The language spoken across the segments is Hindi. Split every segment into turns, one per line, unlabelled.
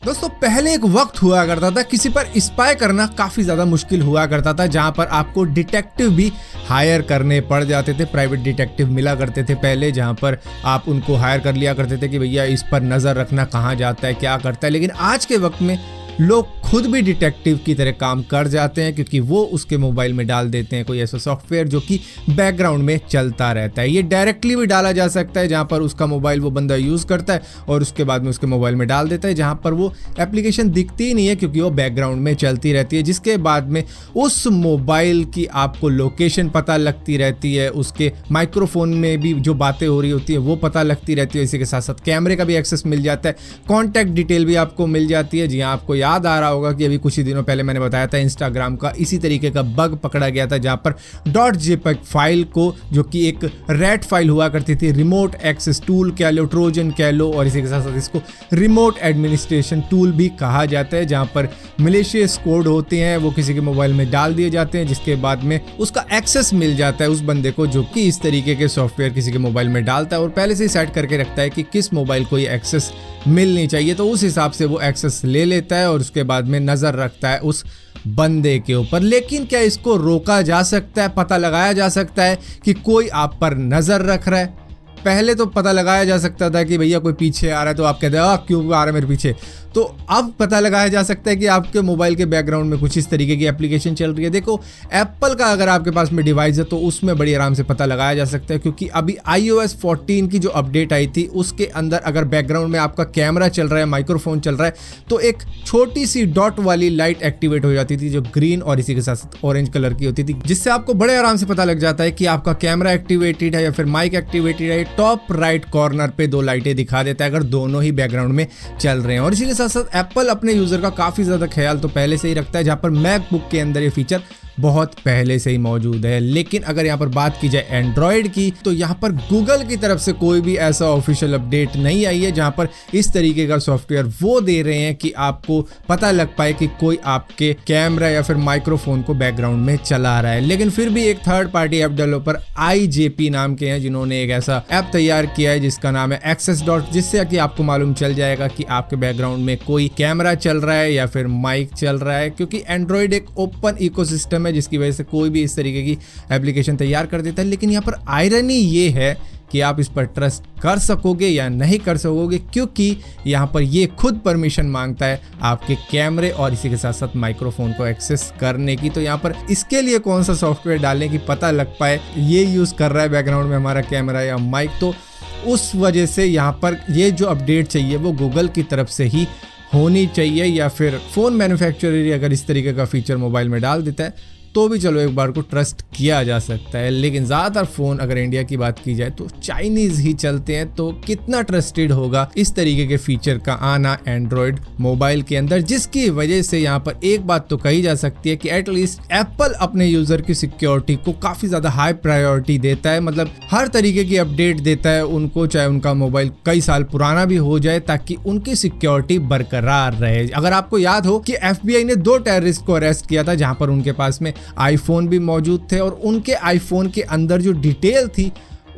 दोस्तों पहले एक वक्त हुआ करता था, किसी पर स्पाई करना काफी ज्यादा मुश्किल हुआ करता था, जहां पर आपको डिटेक्टिव भी हायर करने पड़ जाते थे। प्राइवेट डिटेक्टिव मिला करते थे पहले, जहां पर आप उनको हायर कर लिया करते थे कि भैया इस पर नजर रखना, कहाँ जाता है, क्या करता है। लेकिन आज के वक्त में लोग खुद भी डिटेक्टिव की तरह काम कर जाते हैं, क्योंकि वो उसके मोबाइल में डाल देते हैं कोई ऐसा सॉफ्टवेयर जो कि बैकग्राउंड में चलता रहता है। ये डायरेक्टली भी डाला जा सकता है, जहां पर उसका मोबाइल वो बंदा यूज़ करता है और उसके बाद में उसके मोबाइल में डाल देता है, जहां पर वो एप्लीकेशन दिखती ही नहीं है क्योंकि वो बैकग्राउंड में चलती रहती है। जिसके बाद में उस मोबाइल की आपको लोकेशन पता लगती रहती है, उसके माइक्रोफोन में भी जो बातें हो रही होती है वो पता लगती रहती है। इसी के साथ साथ कैमरे का भी एक्सेस मिल जाता है, कॉन्टैक्ट डिटेल भी आपको मिल जाती है। जी हाँ, आपको याद आ रहा होगा कि अभी कुछ ही दिनों पहले मैंने बताया था इंस्टाग्राम का इसी तरीके का बग पकड़ा गया था, जहां पर .jpeg फाइल को, जो कि एक रैट फाइल हुआ करती थी, रिमोट एक्सेस टूल कह लो, ट्रोजन कह लो, और इसी के साथ साथ इसको रिमोट एडमिनिस्ट्रेशन टूल भी कहा जाता है, जहां पर मलेशियस कोड होते हैं वो किसी के मोबाइल में डाल दिए जाते हैं, जिसके बाद में उसका एक्सेस मिल जाता है उस बंदे को जो कि इस तरीके के सॉफ्टवेयर किसी के मोबाइल में डालता है और पहले से ही सेट करके रखता है कि किस मोबाइल को ये एक्सेस मिलनी चाहिए। तो उस हिसाब से वो एक्सेस ले लेता है और उसके बाद में नजर रखता है उस बंदे के ऊपर। लेकिन क्या इसको रोका जा सकता है, पता लगाया जा सकता है कि कोई आप पर नजर रख रहा है? पहले तो पता लगाया जा सकता था कि भैया कोई पीछे आ रहा है तो आप कहते हैं क्यों आ रहा है मेरे पीछे। तो अब पता लगाया जा सकता है कि आपके मोबाइल के बैकग्राउंड में कुछ इस तरीके की एप्लीकेशन चल रही है। देखो, एप्पल का अगर आपके पास में डिवाइस है तो उसमें बड़ी आराम से पता लगाया जा सकता है, क्योंकि अभी iOS 14 की जो अपडेट आई थी उसके अंदर अगर बैकग्राउंड में आपका कैमरा चल रहा है, माइक्रोफोन चल रहा है, तो एक छोटी सी डॉट वाली लाइट एक्टिवेट हो जाती थी जो ग्रीन और इसी के साथ साथ ऑरेंज कलर की होती थी, जिससे आपको बड़े आराम से पता लग जाता है कि आपका कैमरा एक्टिवेटेड है या फिर माइक एक्टिवेटेड है। टॉप राइट कॉर्नर पे दो लाइटें दिखा देता है अगर दोनों ही बैकग्राउंड में चल रहे हैं। और इसी के साथ साथ एप्पल अपने यूजर का काफी ज्यादा ख्याल तो पहले से ही रखता है, जहां पर मैकबुक के अंदर ये फीचर बहुत पहले से ही मौजूद है। लेकिन अगर यहाँ पर बात की जाए एंड्रॉयड की, तो यहाँ पर गूगल की तरफ से कोई भी ऐसा ऑफिशियल अपडेट नहीं आई है जहाँ पर इस तरीके का सॉफ्टवेयर वो दे रहे हैं कि आपको पता लग पाए कि कोई आपके कैमरा या फिर माइक्रोफोन को बैकग्राउंड में चला रहा है। लेकिन फिर भी एक third party app developer IJP नाम के हैं, जिन्होंने एक ऐसा ऐप तैयार किया है जिसका नाम है एक्सेस डॉट, जिससे कि आपको मालूम चल जाएगा कि आपके बैकग्राउंड में कोई कैमरा चल रहा है या फिर माइक चल रहा है। क्योंकि एंड्रॉयड एक ओपन इकोसिस्टम है जिसकी वजह से कोई भी इस तरीके की एप्लीकेशन तैयार कर देता है। लेकिन यहाँ पर आयरनी ये है कि आप इस पर ट्रस्ट कर सकोगे या नहीं कर सकोगे, क्योंकि यहाँ पर ये खुद परमिशन मांगता है आपके कैमरे और इसी के साथ साथ माइक्रोफोन को एक्सेस करने की। तो यहाँ पर इसके लिए कौन सा सॉफ्टवेयर डालने की पता लग पाए ये यूज़ कर रहा है बैकग्राउंड में हमारा कैमरा या माइक, तो उस वजह से यहाँ पर ये जो अपडेट चाहिए वो गूगल की तरफ से ही होनी चाहिए, या फिर फ़ोन मैन्युफैक्चरर अगर इस तरीके का फीचर मोबाइल में डाल देता है तो भी चलो एक बार को ट्रस्ट किया जा सकता है। लेकिन ज़्यादातर फ़ोन अगर इंडिया की बात की जाए तो चाइनीज़ ही चलते हैं, तो कितना ट्रस्टेड होगा इस तरीके के फीचर का आना एंड्रॉयड मोबाइल के अंदर, जिसकी वजह से यहाँ पर एक बात तो कही जा सकती है कि एटलीस्ट एप्पल अपने यूज़र की सिक्योरिटी को काफ़ी ज़्यादा हाई प्रायोरिटी देता है। मतलब हर तरीके की अपडेट देता है उनको, चाहे उनका मोबाइल कई साल पुराना भी हो जाए, ताकि उनकी सिक्योरिटी बरकरार रहे। अगर आपको याद हो कि FBI ने 2 टेररिस्ट को अरेस्ट किया था, जहाँ पर उनके पास में आईफोन भी मौजूद थे और उनके आईफोन के अंदर जो डिटेल थी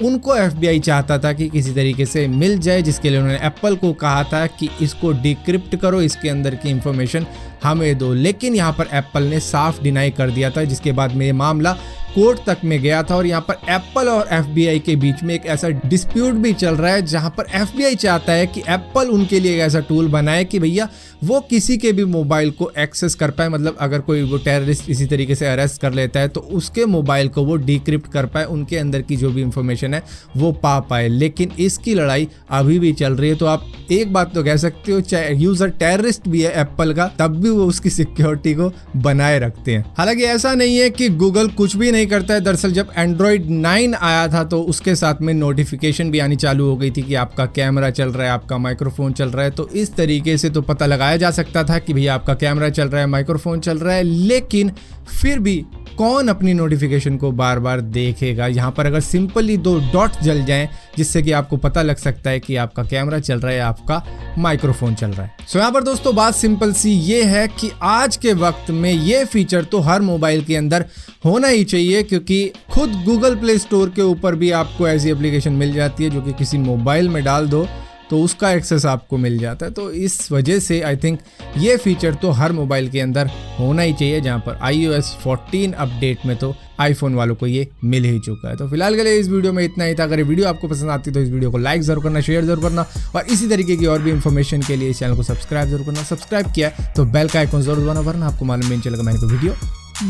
उनको FBI चाहता था कि किसी तरीके से मिल जाए, जिसके लिए उन्होंने एप्पल को कहा था कि इसको डिक्रिप्ट करो, इसके अंदर की इंफॉर्मेशन हमें दो। लेकिन यहाँ पर एप्पल ने साफ डिनाई कर दिया था, जिसके बाद में ये मामला कोर्ट तक में गया था और यहाँ पर एप्पल और FBI के बीच में एक ऐसा डिस्प्यूट भी चल रहा है, जहाँ पर FBI चाहता है कि एप्पल उनके लिए एक ऐसा टूल बनाए कि भैया वो किसी के भी मोबाइल को एक्सेस कर पाए। मतलब अगर कोई वो टेररिस्ट इसी तरीके से अरेस्ट कर लेता है तो उसके मोबाइल को वो डिक्रिप्ट कर पाए, उनके अंदर की जो भी इंफॉर्मेशन है वो पा पाए। लेकिन इसकी लड़ाई अभी भी चल रही है। तो आप एक बात तो कह सकते हो, चाहे यूजर टेररिस्ट भी है एप्पल का, तब भी वो उसकी सिक्योरिटी को बनाए रखते हैं। हालांकि ऐसा नहीं है कि गूगल कुछ भी नहीं करता है। दरअसल जब एंड्रॉयड 9 आया था तो उसके साथ में नोटिफिकेशन भी आनी चालू हो गई थी कि आपका कैमरा चल रहा है, आपका माइक्रोफोन चल रहा है। तो इस तरीके से तो पता लगाया जा सकता था कि भैया आपका कैमरा चल रहा है, माइक्रोफोन चल रहा है। लेकिन फिर भी कौन अपनी नोटिफिकेशन को बार बार देखेगा? यहाँ पर अगर सिंपली 2 डॉट जल जाएं जिससे कि आपको पता लग सकता है कि आपका कैमरा चल रहा है, आपका माइक्रोफोन चल रहा है। सो यहाँ पर दोस्तों बात सिंपल सी ये है कि आज के वक्त में ये फीचर तो हर मोबाइल के अंदर होना ही चाहिए, क्योंकि खुद गूगल प्ले स्टोर के ऊपर भी आपको ऐसी एप्लीकेशन मिल जाती है जो कि किसी मोबाइल में डाल दो तो उसका एक्सेस आपको मिल जाता है। तो इस वजह से आई थिंक ये फीचर तो हर मोबाइल के अंदर होना ही चाहिए, जहाँ पर iOS 14 अपडेट में तो आईफोन वालों को ये मिल ही चुका है। तो फिलहाल के लिए इस वीडियो में इतना ही था। अगर ये वीडियो आपको पसंद आती तो इस वीडियो को लाइक जरूर करना, शेयर जरूर करना, और इसी तरीके की और भी इन्फॉर्मेशन के लिए इस चैनल को सब्सक्राइब जरूर करना। सब्सक्राइब किया तो बेल का आइकॉन जरूर दबाना, वरना आपको मालूम नहीं चलेगा मैंने कोई वीडियो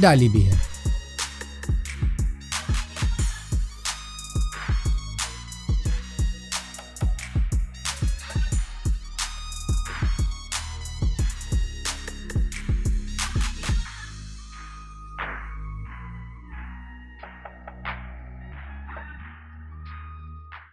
डाली भी है।